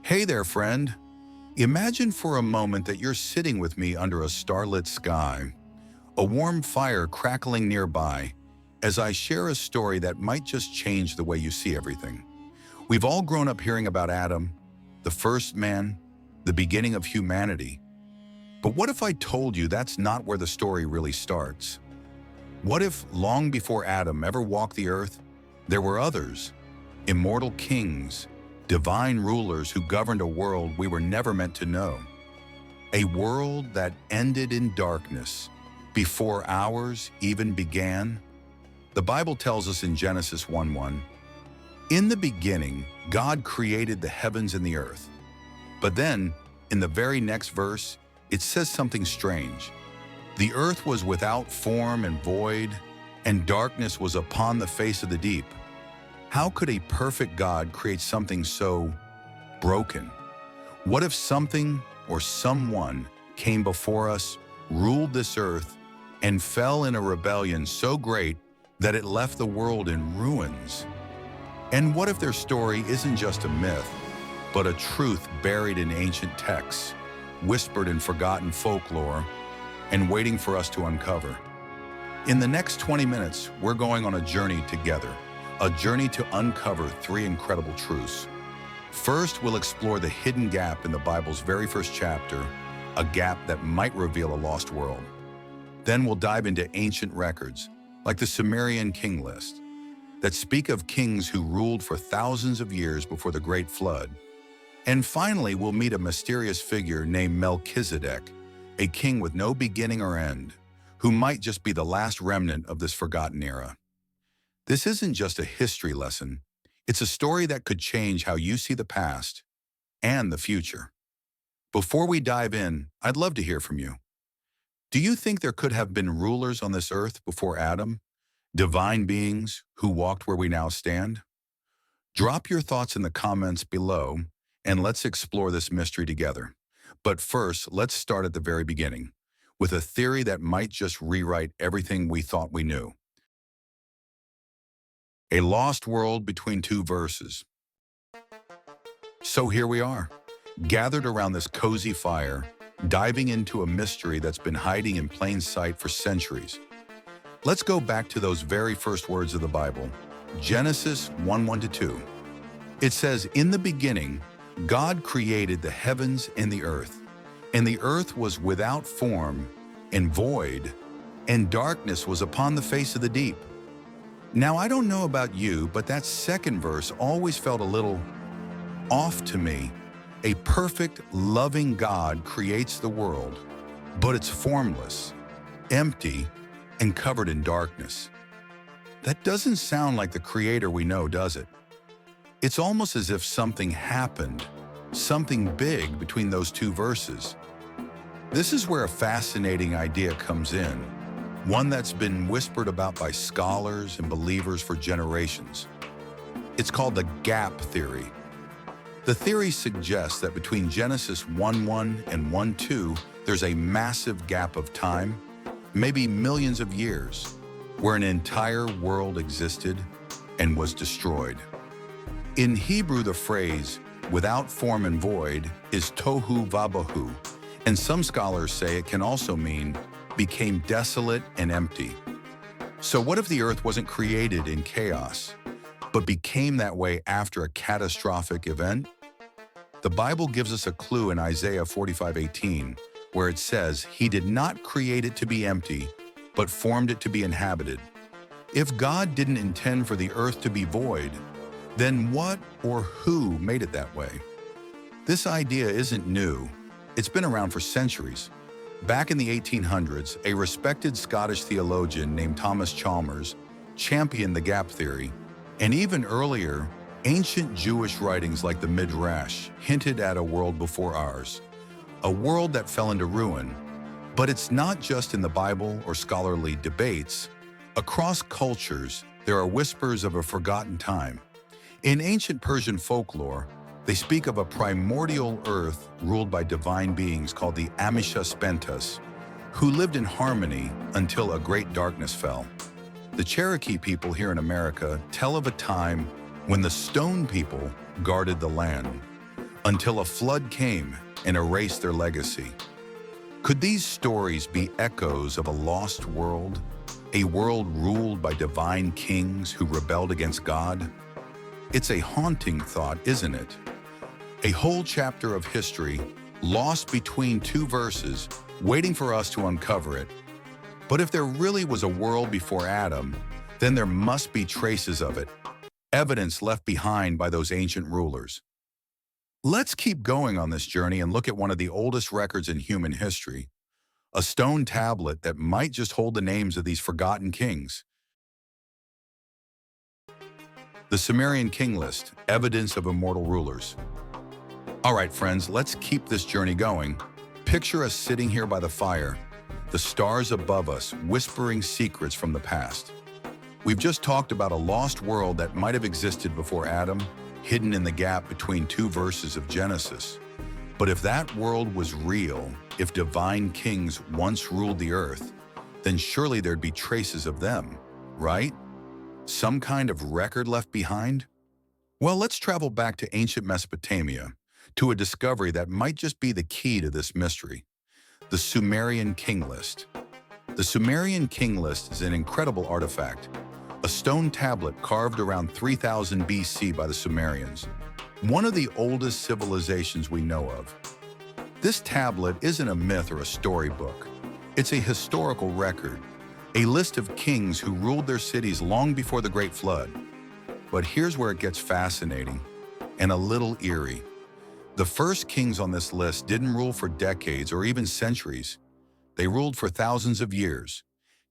Hey there, friend. Imagine for a moment that you're sitting with me under a starlit sky, a warm fire crackling nearby, as I share a story that might just change the way you see everything. We've all grown up hearing about Adam, the first man, the beginning of humanity. But what if I told you that's not where the story really starts? What if, long before Adam ever walked the earth, there were others, immortal kings, divine rulers who governed a world we were never meant to know? A world that ended in darkness before ours even began? The Bible tells us in Genesis 1:1, "In the beginning, God created the heavens and the earth." But then, in the very next verse, it says something strange. "The earth was without form and void, and darkness was upon the face of the deep." How could a perfect God create something so broken? What if something or someone came before us, ruled this earth, and fell in a rebellion so great that it left the world in ruins? And what if their story isn't just a myth, but a truth buried in ancient texts, whispered in forgotten folklore, and waiting for us to uncover? In the next 20 minutes, we're going on a journey together, a journey to uncover three incredible truths. First, we'll explore the hidden gap in the Bible's very first chapter, a gap that might reveal a lost world. Then we'll dive into ancient records, like the Sumerian King List, that speak of kings who ruled for thousands of years before the Great Flood. And finally, we'll meet a mysterious figure named Melchizedek, a king with no beginning or end, who might just be the last remnant of this forgotten era. This isn't just a history lesson. It's a story that could change how you see the past and the future. Before we dive in, I'd love to hear from you. Do you think there could have been rulers on this earth before Adam? Divine beings who walked where we now stand? Drop your thoughts in the comments below, and let's explore this mystery together. But first, let's start at the very beginning, with a theory that might just rewrite everything we thought we knew. A lost world between two verses. So here we are, gathered around this cozy fire, diving into a mystery that's been hiding in plain sight for centuries. Let's go back to those very first words of the Bible, Genesis 1:1-2. It says, "In the beginning, God created the heavens and the earth was without form and void, and darkness was upon the face of the deep." Now, I don't know about you, but that second verse always felt a little off to me. A perfect, loving God creates the world, but it's formless, empty, and covered in darkness. That doesn't sound like the Creator we know, does it? It's almost as if something happened, something big between those two verses. This is where a fascinating idea comes in, one that's been whispered about by scholars and believers for generations. It's called the gap theory. The theory suggests that between Genesis 1:1 and 1:2, there's a massive gap of time, maybe millions of years, where an entire world existed and was destroyed. In Hebrew, the phrase, "without form and void," is tohu vabohu, and some scholars say it can also mean became desolate and empty. So what if the earth wasn't created in chaos, but became that way after a catastrophic event? The Bible gives us a clue in Isaiah 45:18, where it says, "He did not create it to be empty, but formed it to be inhabited." If God didn't intend for the earth to be void, then what or who made it that way? This idea isn't new. It's been around for centuries. Back in the 1800s, a respected Scottish theologian named Thomas Chalmers championed the gap theory, and even earlier, ancient Jewish writings like the Midrash hinted at a world before ours, a world that fell into ruin. But it's not just in the Bible or scholarly debates. Across cultures, there are whispers of a forgotten time. In ancient Persian folklore, they speak of a primordial earth ruled by divine beings called the Amishaspentas, who lived in harmony until a great darkness fell. The Cherokee people here in America tell of a time when the stone people guarded the land, until a flood came and erased their legacy. Could these stories be echoes of a lost world? A world ruled by divine kings who rebelled against God? It's a haunting thought, isn't it? A whole chapter of history lost between two verses, waiting for us to uncover it. But if there really was a world before Adam, then there must be traces of it, evidence left behind by those ancient rulers. Let's keep going on this journey and look at one of the oldest records in human history, a stone tablet that might just hold the names of these forgotten kings. The Sumerian King List, evidence of immortal rulers. All right, friends, let's keep this journey going. Picture us sitting here by the fire, the stars above us whispering secrets from the past. We've just talked about a lost world that might have existed before Adam, hidden in the gap between two verses of Genesis. But if that world was real, if divine kings once ruled the earth, then surely there'd be traces of them, right? Some kind of record left behind? Well, let's travel back to ancient Mesopotamia, to a discovery that might just be the key to this mystery: the Sumerian King List. The Sumerian King List is an incredible artifact, a stone tablet carved around 3000 BC by the Sumerians, one of the oldest civilizations we know of. This tablet isn't a myth or a storybook. It's a historical record, a list of kings who ruled their cities long before the Great Flood. But here's where it gets fascinating and a little eerie. The first kings on this list didn't rule for decades or even centuries. They ruled for thousands of years.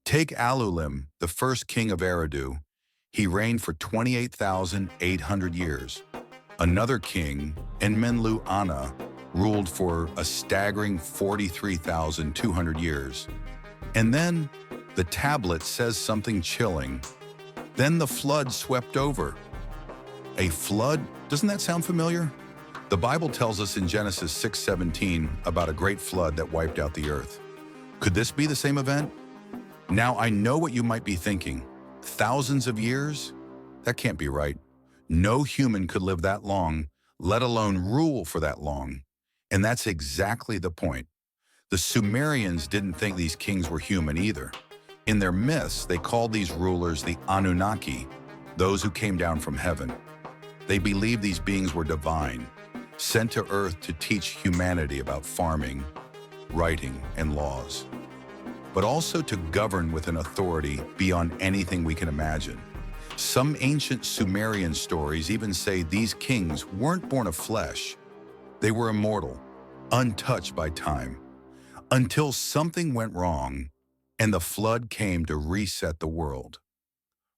Take Alulim, the first king of Eridu. He reigned for 28,800 years. Another king, Enmenlu-Ana, ruled for a staggering 43,200 years. And then the tablet says something chilling. Then the flood swept over. A flood? Doesn't that sound familiar? The Bible tells us in Genesis 6:17 about a great flood that wiped out the earth. Could this be the same event? Now, I know what you might be thinking. Thousands of years? That can't be right. No human could live that long, let alone rule for that long. And that's exactly the point. The Sumerians didn't think these kings were human either. In their myths, they called these rulers the Anunnaki, those who came down from heaven. They believed these beings were divine, sent to earth to teach humanity about farming, writing, and laws, but also to govern with an authority beyond anything we can imagine. Some ancient Sumerian stories even say these kings weren't born of flesh. They were immortal, untouched by time, until something went wrong and the flood came to reset the world.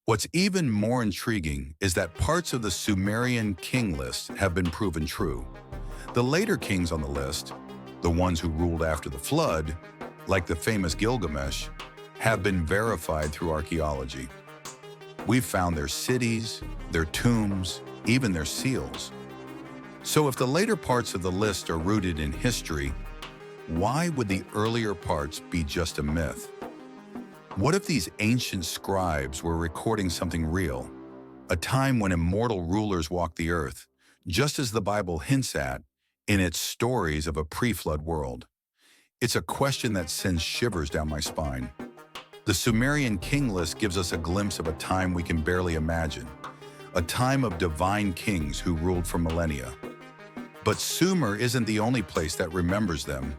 What's even more intriguing is that parts of the Sumerian King List have been proven true. The later kings on the list, the ones who ruled after the flood, like the famous Gilgamesh, have been verified through archaeology. We've found their cities, their tombs, even their seals. So if the later parts of the list are rooted in history, why would the earlier parts be just a myth? What if these ancient scribes were recording something real, a time when immortal rulers walked the earth, just as the Bible hints at in its stories of a pre-flood world? It's a question that sends shivers down my spine. The Sumerian King List gives us a glimpse of a time we can barely imagine, a time of divine kings who ruled for millennia. But Sumer isn't the only place that remembers them.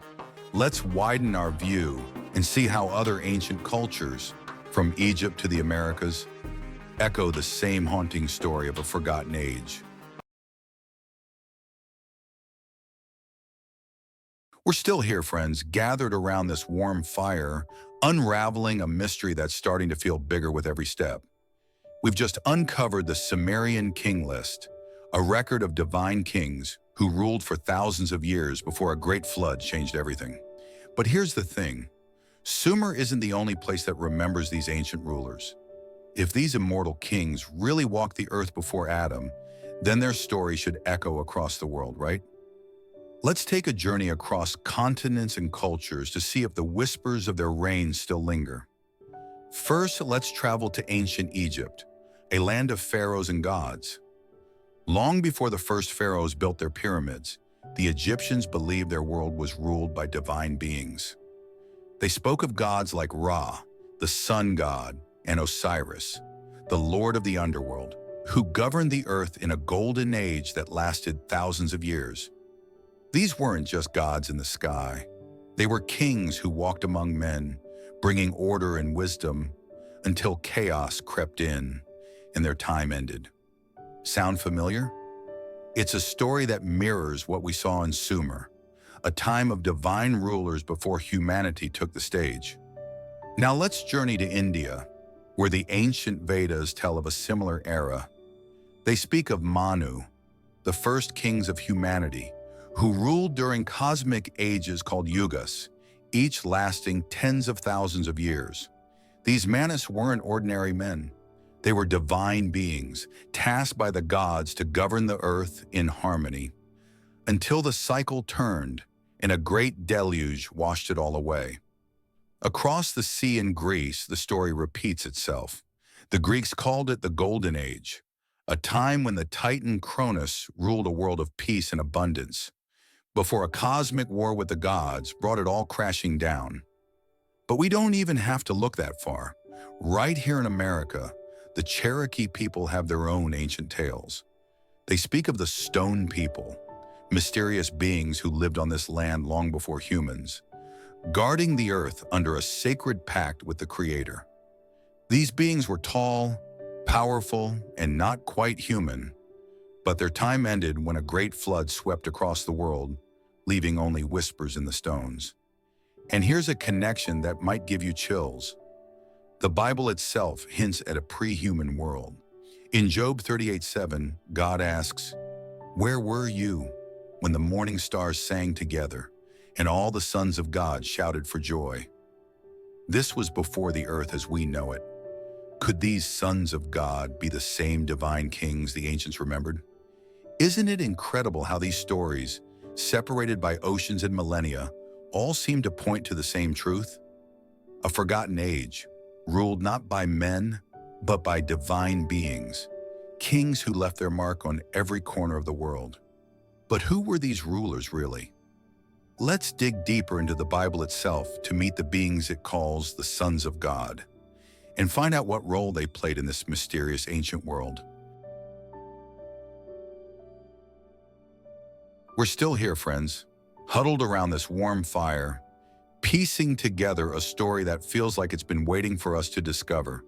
Let's widen our view and see how other ancient cultures, from Egypt to the Americas, echo the same haunting story of a forgotten age. We're still here, friends, gathered around this warm fire, unraveling a mystery that's starting to feel bigger with every step. We've just uncovered the Sumerian King List, a record of divine kings who ruled for thousands of years before a great flood changed everything. But here's the thing. Sumer isn't the only place that remembers these ancient rulers. If these immortal kings really walked the earth before Adam, then their story should echo across the world, right? Let's take a journey across continents and cultures to see if the whispers of their reign still linger. First, let's travel to ancient Egypt, a land of pharaohs and gods. Long before the first pharaohs built their pyramids, the Egyptians believed their world was ruled by divine beings. They spoke of gods like Ra, the sun god, and Osiris, the lord of the underworld, who governed the earth in a golden age that lasted thousands of years. These weren't just gods in the sky. They were kings who walked among men, bringing order and wisdom until chaos crept in and their time ended. Sound familiar? It's a story that mirrors what we saw in Sumer, a time of divine rulers before humanity took the stage. Now let's journey to India, where the ancient Vedas tell of a similar era. They speak of Manu, the first kings of humanity, who ruled during cosmic ages called yugas, each lasting tens of thousands of years. These Manus weren't ordinary men. They were divine beings, tasked by the gods to govern the earth in harmony, until the cycle turned and a great deluge washed it all away. Across the sea in Greece, the story repeats itself. The Greeks called it the Golden Age, a time when the Titan Cronus ruled a world of peace and abundance, before a cosmic war with the gods brought it all crashing down. But we don't even have to look that far. Right here in America, the Cherokee people have their own ancient tales. They speak of the Stone People, mysterious beings who lived on this land long before humans, guarding the earth under a sacred pact with the Creator. These beings were tall, powerful, and not quite human, but their time ended when a great flood swept across the world, leaving only whispers in the stones. And here's a connection that might give you chills. The Bible itself hints at a pre-human world. In Job 38:7, God asks, "Where were you when the morning stars sang together and all the sons of God shouted for joy?" This was before the earth as we know it. Could these sons of God be the same divine kings the ancients remembered? Isn't it incredible how these stories, separated by oceans and millennia, all seem to point to the same truth? A forgotten age, ruled not by men, but by divine beings, kings who left their mark on every corner of the world. But who were these rulers really? Let's dig deeper into the Bible itself to meet the beings it calls the sons of God, and find out what role they played in this mysterious ancient world. We're still here, friends, huddled around this warm fire, piecing together a story that feels like it's been waiting for us to discover.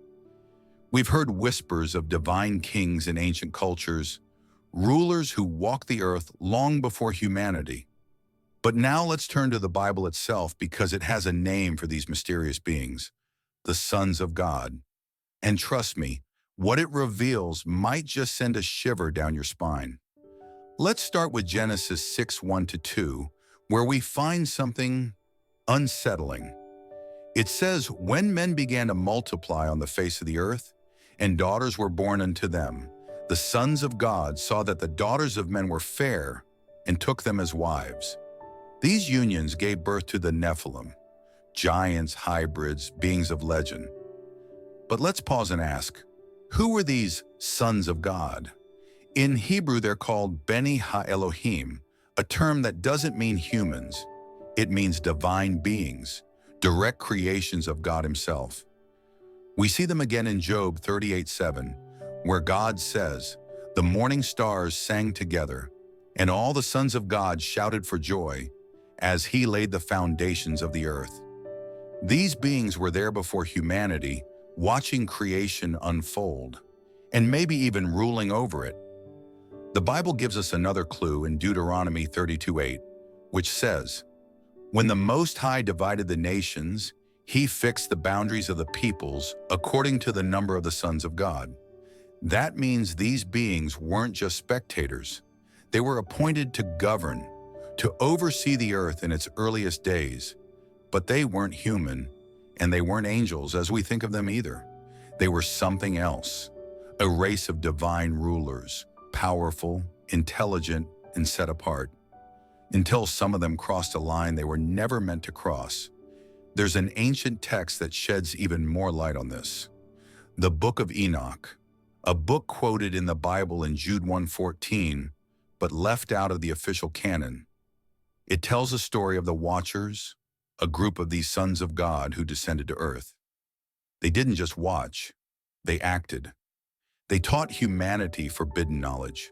We've heard whispers of divine kings in ancient cultures, rulers who walked the earth long before humanity. But now let's turn to the Bible itself, because it has a name for these mysterious beings, the sons of God. And trust me, what it reveals might just send a shiver down your spine. Let's start with Genesis 6:1-2, where we find something unsettling. It says, "When men began to multiply on the face of the earth, and daughters were born unto them, the sons of God saw that the daughters of men were fair, and took them as wives." These unions gave birth to the Nephilim, giants, hybrids, beings of legend. But let's pause and ask, who were these sons of God? In Hebrew, they're called Beni Ha-Elohim, a term that doesn't mean humans. It means divine beings, direct creations of God Himself. We see them again in Job 38:7, where God says, "The morning stars sang together, and all the sons of God shouted for joy, as He laid the foundations of the earth." These beings were there before humanity, watching creation unfold, and maybe even ruling over it. The Bible gives us another clue in Deuteronomy 32:8, which says, "When the Most High divided the nations, He fixed the boundaries of the peoples according to the number of the sons of God." That means these beings weren't just spectators. They were appointed to govern, to oversee the earth in its earliest days. But they weren't human, and they weren't angels as we think of them either. They were something else, a race of divine rulers, powerful, intelligent, and set apart. Until some of them crossed a line they were never meant to cross. There's an ancient text that sheds even more light on this. The Book of Enoch, a book quoted in the Bible in Jude 1:14, but left out of the official canon. It tells a story of the Watchers, a group of these sons of God who descended to earth. They didn't just watch, they acted. They taught humanity forbidden knowledge,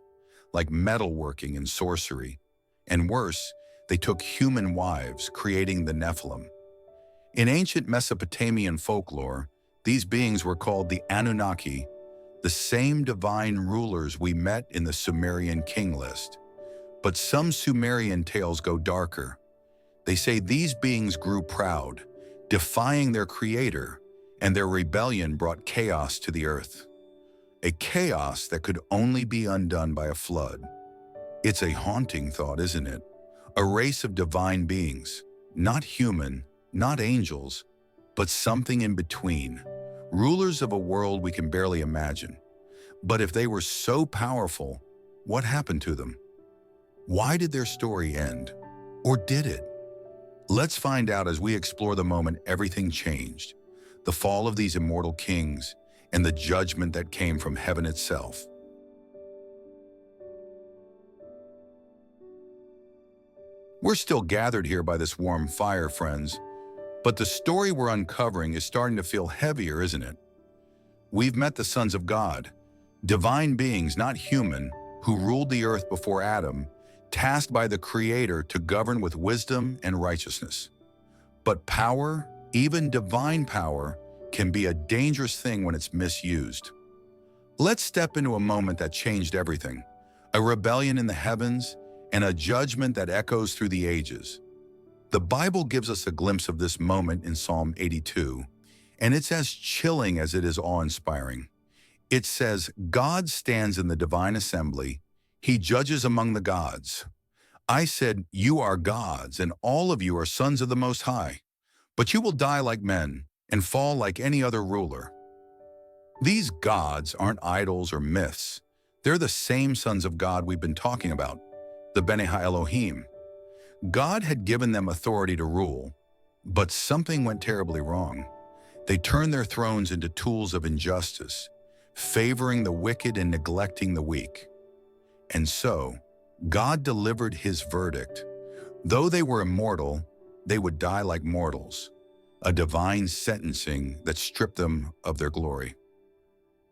like metalworking and sorcery. And worse, they took human wives, creating the Nephilim. In ancient Mesopotamian folklore, these beings were called the Anunnaki, the same divine rulers we met in the Sumerian King List. But some Sumerian tales go darker. They say these beings grew proud, defying their creator, and their rebellion brought chaos to the earth. A chaos that could only be undone by a flood. It's a haunting thought, isn't it? A race of divine beings, not human, not angels, but something in between, rulers of a world we can barely imagine. But if they were so powerful, what happened to them? Why did their story end? Or did it? Let's find out as we explore the moment everything changed, the fall of these immortal kings, and the judgment that came from heaven itself. We're still gathered here by this warm fire, friends, but the story we're uncovering is starting to feel heavier, isn't it? We've met the sons of God, divine beings, not human, who ruled the earth before Adam, tasked by the Creator to govern with wisdom and righteousness. But power, even divine power, can be a dangerous thing when it's misused. Let's step into a moment that changed everything, a rebellion in the heavens and a judgment that echoes through the ages. The Bible gives us a glimpse of this moment in Psalm 82, and it's as chilling as it is awe-inspiring. It says, God stands in the divine assembly. He judges among the gods. I said, you are gods, and all of you are sons of the Most High. But you will die like men and fall like any other ruler. These gods aren't idols or myths. They're the same sons of God we've been talking about, the Bene Elohim. God had given them authority to rule, but something went terribly wrong. They turned their thrones into tools of injustice, favoring the wicked and neglecting the weak. And so, God delivered his verdict. Though they were immortal, they would die like mortals, a divine sentencing that stripped them of their glory.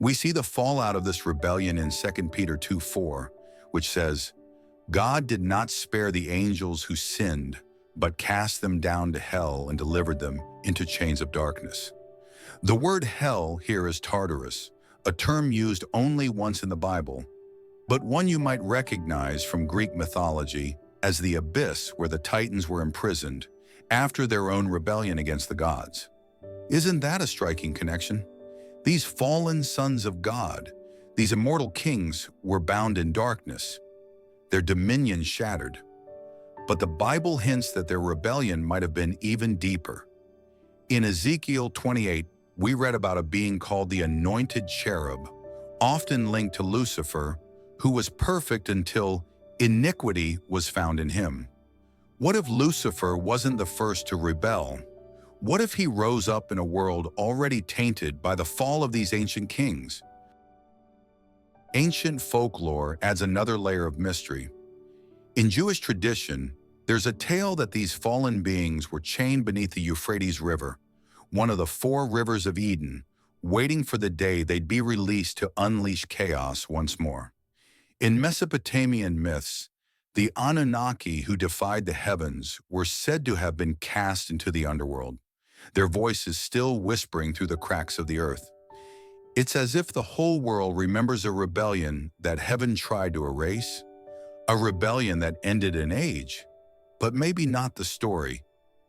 We see the fallout of this rebellion in 2 Peter 2:4, which says, God did not spare the angels who sinned, but cast them down to hell and delivered them into chains of darkness. The word hell here is Tartarus, a term used only once in the Bible, but one you might recognize from Greek mythology as the abyss where the Titans were imprisoned after their own rebellion against the gods. Isn't that a striking connection? These fallen sons of God, these immortal kings, were bound in darkness, their dominion shattered. But the Bible hints that their rebellion might have been even deeper. In Ezekiel 28, we read about a being called the anointed cherub, often linked to Lucifer, who was perfect until iniquity was found in him. What if Lucifer wasn't the first to rebel? What if he rose up in a world already tainted by the fall of these ancient kings? Ancient folklore adds another layer of mystery. In Jewish tradition, there's a tale that these fallen beings were chained beneath the Euphrates River, one of the 4 rivers of Eden, waiting for the day they'd be released to unleash chaos once more. In Mesopotamian myths, the Anunnaki who defied the heavens were said to have been cast into the underworld, their voices still whispering through the cracks of the earth. It's as if the whole world remembers a rebellion that heaven tried to erase, a rebellion that ended in age, but maybe not the story.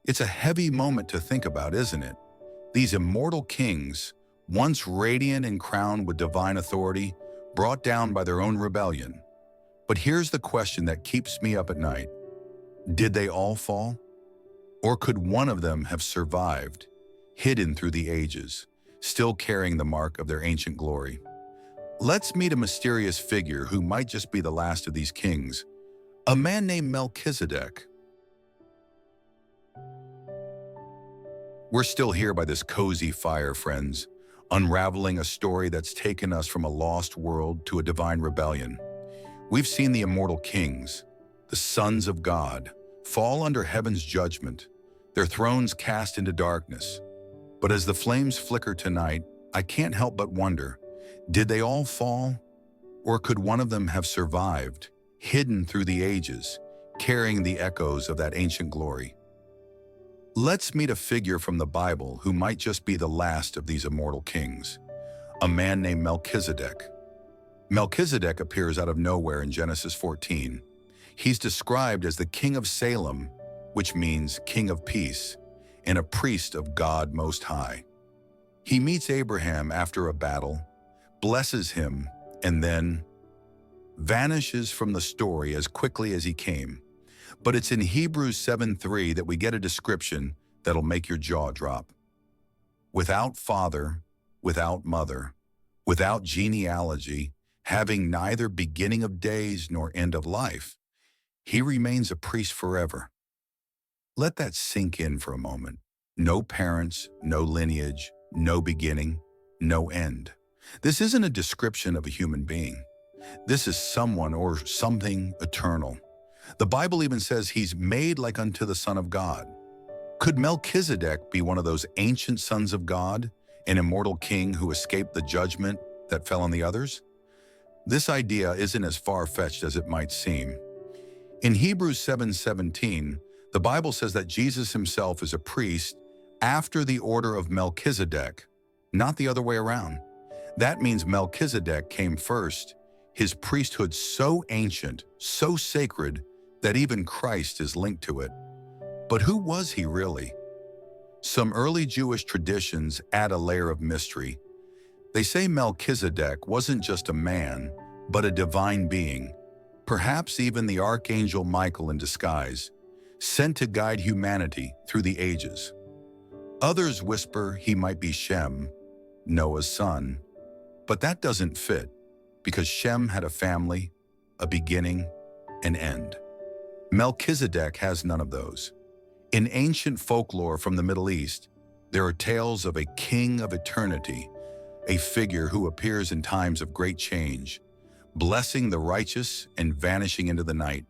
It's a heavy moment to think about, isn't it? These immortal kings, once radiant and crowned with divine authority, brought down by their own rebellion. But here's the question that keeps me up at night. Did they all fall? Or could one of them have survived, hidden through the ages, still carrying the mark of their ancient glory? Let's meet a mysterious figure who might just be the last of these kings, a man named Melchizedek. We're still here by this cozy fire, friends, unraveling a story that's taken us from a lost world to a divine rebellion. We've seen the immortal kings, the sons of God, fall under heaven's judgment, their thrones cast into darkness. But as the flames flicker tonight, I can't help but wonder, did they all fall? Or could one of them have survived, hidden through the ages, carrying the echoes of that ancient glory? Let's meet a figure from the Bible who might just be the last of these immortal kings, a man named Melchizedek. Melchizedek appears out of nowhere in Genesis 14. He's described as the king of Salem, which means king of peace, and a priest of God Most High. He meets Abraham after a battle, blesses him, and then vanishes from the story as quickly as he came. But it's in Hebrews 7:3 that we get a description that'll make your jaw drop. Without father, without mother, without genealogy, having neither beginning of days nor end of life, he remains a priest forever. Let that sink in for a moment. No parents, no lineage, no beginning, no end. This isn't a description of a human being. This is someone or something eternal. The Bible even says he's made like unto the Son of God. Could Melchizedek be one of those ancient sons of God, an immortal king who escaped the judgment that fell on the others? This idea isn't as far-fetched as it might seem. In Hebrews 7:17, the Bible says that Jesus himself is a priest after the order of Melchizedek, not the other way around. That means Melchizedek came first, his priesthood so ancient, so sacred, that even Christ is linked to it. But who was he really? Some early Jewish traditions add a layer of mystery. They say Melchizedek wasn't just a man, but a divine being, perhaps even the archangel Michael in disguise, sent to guide humanity through the ages. Others whisper he might be Shem, Noah's son, but that doesn't fit, because Shem had a family, a beginning, an end. Melchizedek has none of those. In ancient folklore from the Middle East, there are tales of a king of eternity, a figure who appears in times of great change, blessing the righteous and vanishing into the night.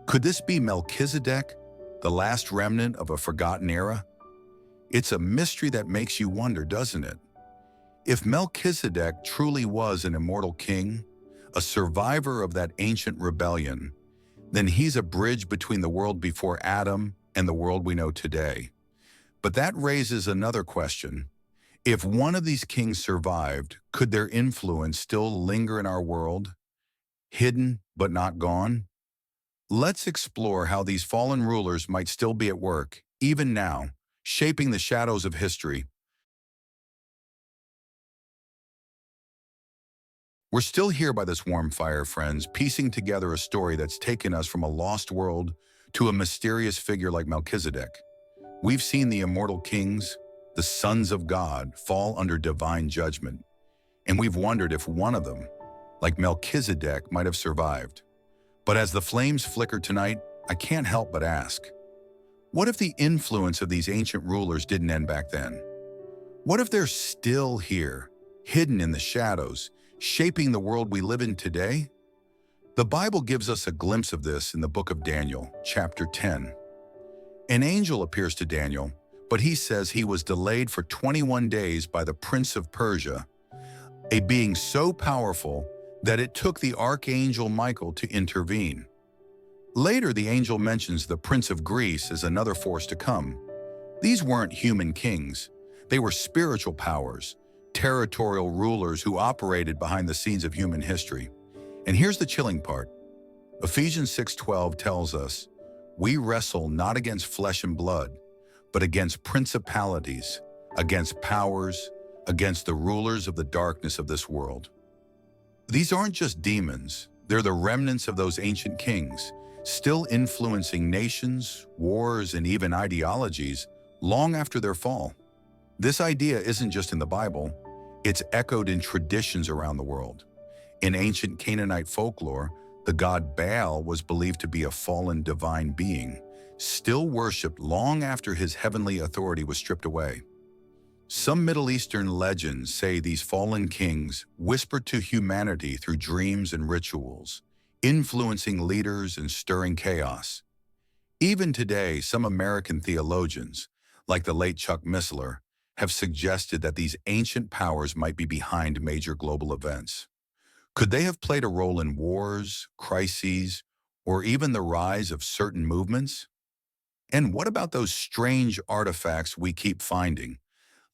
Could this be Melchizedek, the last remnant of a forgotten era? It's a mystery that makes you wonder, doesn't it? If Melchizedek truly was an immortal king, a survivor of that ancient rebellion, then he's a bridge between the world before Adam and the world we know today. But that raises another question. If one of these kings survived, could their influence still linger in our world, hidden but not gone? Let's explore how these fallen rulers might still be at work, even now, shaping the shadows of history. We're still here by this warm fire, friends, piecing together a story that's taken us from a lost world to a mysterious figure like Melchizedek. We've seen the immortal kings, the sons of God, fall under divine judgment, and we've wondered if one of them, like Melchizedek, might have survived. But as the flames flicker tonight, I can't help but ask, what if the influence of these ancient rulers didn't end back then? What if they're still here, hidden in the shadows, shaping the world we live in today? The Bible gives us a glimpse of this in the book of Daniel, chapter 10. An angel appears to Daniel, but he says he was delayed for 21 days by the prince of Persia, a being so powerful that it took the archangel Michael to intervene. Later, the angel mentions the prince of Greece as another force to come. These weren't human kings. They were spiritual powers, territorial rulers who operated behind the scenes of human history. And here's the chilling part. Ephesians 6:12 tells us, we wrestle not against flesh and blood, but against principalities, against powers, against the rulers of the darkness of this world. These aren't just demons, they're the remnants of those ancient kings, still influencing nations, wars, and even ideologies long after their fall. This idea isn't just in the Bible, it's echoed in traditions around the world. In ancient Canaanite folklore, the god Baal was believed to be a fallen divine being, still worshipped long after his heavenly authority was stripped away. Some Middle Eastern legends say these fallen kings whispered to humanity through dreams and rituals, influencing leaders and stirring chaos. Even today, some American theologians, like the late Chuck Missler, have suggested that these ancient powers might be behind major global events. Could they have played a role in wars, crises, or even the rise of certain movements? And what about those strange artifacts we keep finding,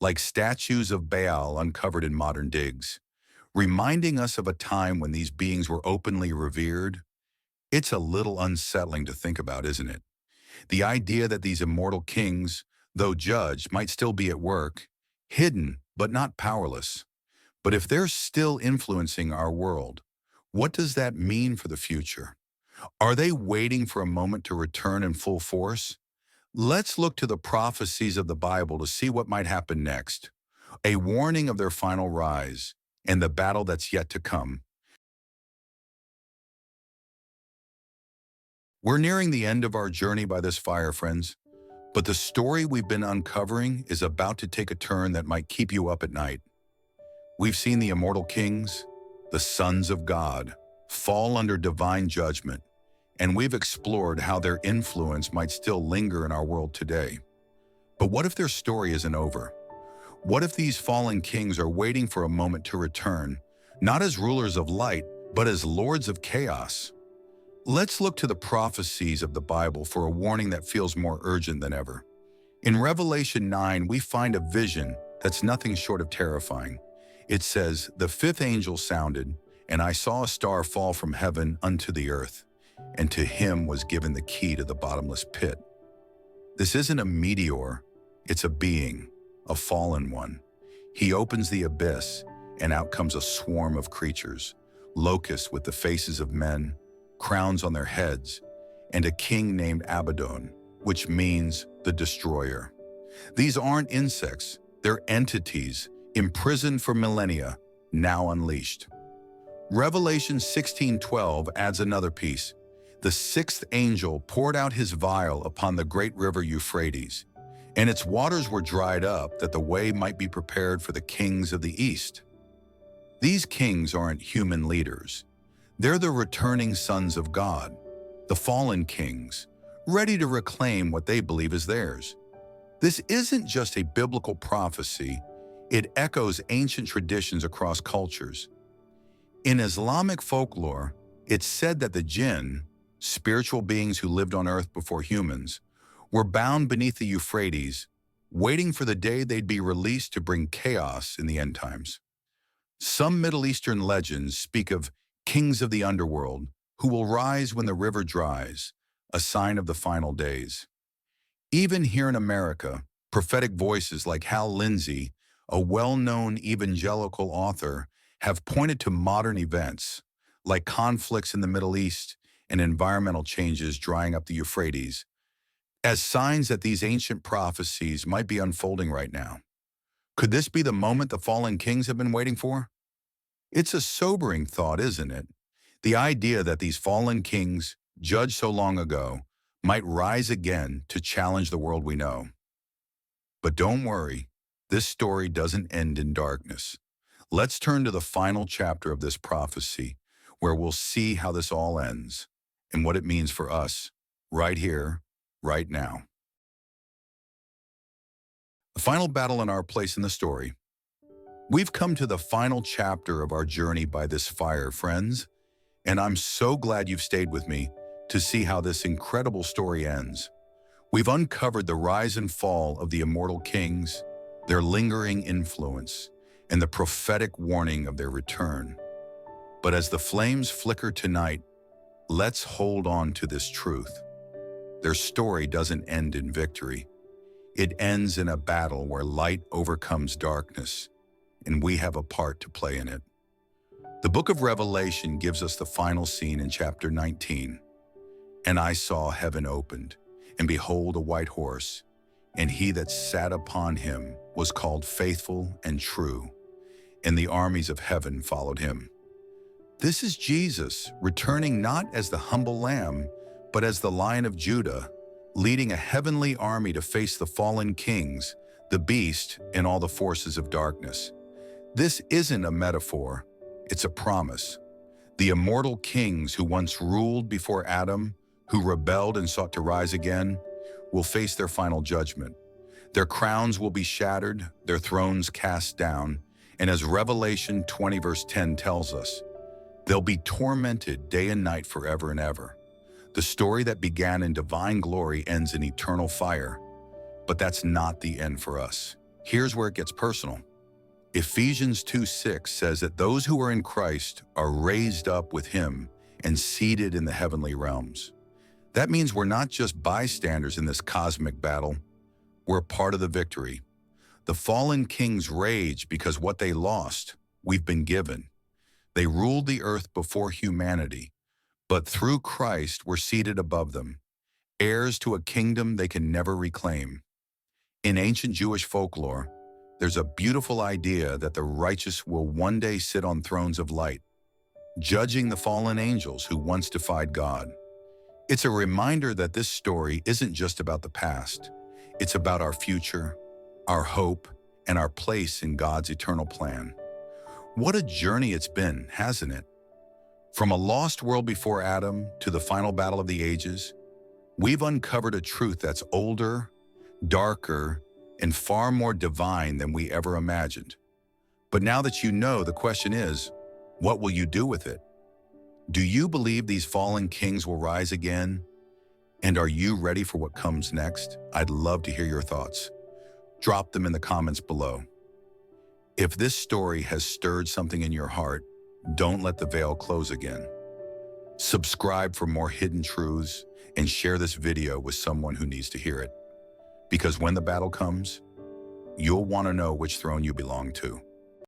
like statues of Baal uncovered in modern digs, reminding us of a time when these beings were openly revered? It's a little unsettling to think about, isn't it? The idea that these immortal kings, though judged, might still be at work, hidden but not powerless. But if they're still influencing our world, what does that mean for the future? Are they waiting for a moment to return in full force? Let's look to the prophecies of the Bible to see what might happen next. A warning of their final rise and the battle that's yet to come. We're nearing the end of our journey by this fire, friends, but the story we've been uncovering is about to take a turn that might keep you up at night. We've seen the immortal kings, the sons of God, fall under divine judgment, and we've explored how their influence might still linger in our world today. But what if their story isn't over? What if these fallen kings are waiting for a moment to return, not as rulers of light, but as lords of chaos? Let's look to the prophecies of the Bible for a warning that feels more urgent than ever. In Revelation 9, we find a vision that's nothing short of terrifying. It says, "The fifth angel sounded, and I saw a star fall from heaven unto the earth, and to him was given the key to the bottomless pit." This isn't a meteor, it's a being, a fallen one. He opens the abyss, and out comes a swarm of creatures, locusts with the faces of men, crowns on their heads, and a king named Abaddon, which means the destroyer. These aren't insects, they're entities, imprisoned for millennia, now unleashed. Revelation 16:12 adds another piece. The sixth angel poured out his vial upon the great river Euphrates, and its waters were dried up that the way might be prepared for the kings of the east. These kings aren't human leaders. They're the returning sons of God, the fallen kings, ready to reclaim what they believe is theirs. This isn't just a biblical prophecy, it echoes ancient traditions across cultures. In Islamic folklore, it's said that the jinn, spiritual beings who lived on earth before humans, were bound beneath the Euphrates, waiting for the day they'd be released to bring chaos in the end times. Some Middle Eastern legends speak of kings of the underworld who will rise when the river dries, a sign of the final days. Even here in America, prophetic voices like Hal Lindsey, a well-known evangelical author, have pointed to modern events, like conflicts in the Middle East and environmental changes drying up the Euphrates, as signs that these ancient prophecies might be unfolding right now. Could this be the moment the fallen kings have been waiting for? It's a sobering thought, isn't it? The idea that these fallen kings, judged so long ago, might rise again to challenge the world we know. But don't worry, this story doesn't end in darkness. Let's turn to the final chapter of this prophecy, where we'll see how this all ends and what it means for us, right here, right now. The final battle in our place in the story. We've come to the final chapter of our journey by this fire, friends, and I'm so glad you've stayed with me to see how this incredible story ends. We've uncovered the rise and fall of the immortal kings, their lingering influence, and the prophetic warning of their return. But as the flames flicker tonight, let's hold on to this truth. Their story doesn't end in victory. It ends in a battle where light overcomes darkness, and we have a part to play in it. The book of Revelation gives us the final scene in chapter 19. "And I saw heaven opened, and behold a white horse, and he that sat upon him was called Faithful and True, and the armies of heaven followed him." This is Jesus, returning not as the humble lamb, but as the Lion of Judah, leading a heavenly army to face the fallen kings, the beast, and all the forces of darkness. This isn't a metaphor, it's a promise. The immortal kings who once ruled before Adam, who rebelled and sought to rise again, will face their final judgment. Their crowns will be shattered, their thrones cast down, and as Revelation 20 verse 10 tells us, they'll be tormented day and night forever and ever. The story that began in divine glory ends in eternal fire, but that's not the end for us. Here's where it gets personal. Ephesians 2:6 says that those who are in Christ are raised up with him and seated in the heavenly realms. That means we're not just bystanders in this cosmic battle, we're part of the victory. The fallen kings rage because what they lost, we've been given. They ruled the earth before humanity, but through Christ we're seated above them, heirs to a kingdom they can never reclaim. In ancient Jewish folklore, there's a beautiful idea that the righteous will one day sit on thrones of light, judging the fallen angels who once defied God. It's a reminder that this story isn't just about the past. It's about our future, our hope, and our place in God's eternal plan. What a journey it's been, hasn't it? From a lost world before Adam to the final battle of the ages, we've uncovered a truth that's older, darker, and far more divine than we ever imagined. But now that you know, the question is, what will you do with it? Do you believe these fallen kings will rise again? And are you ready for what comes next? I'd love to hear your thoughts. Drop them in the comments below. If this story has stirred something in your heart, don't let the veil close again. Subscribe for more hidden truths and share this video with someone who needs to hear it. Because when the battle comes, you'll want to know which throne you belong to.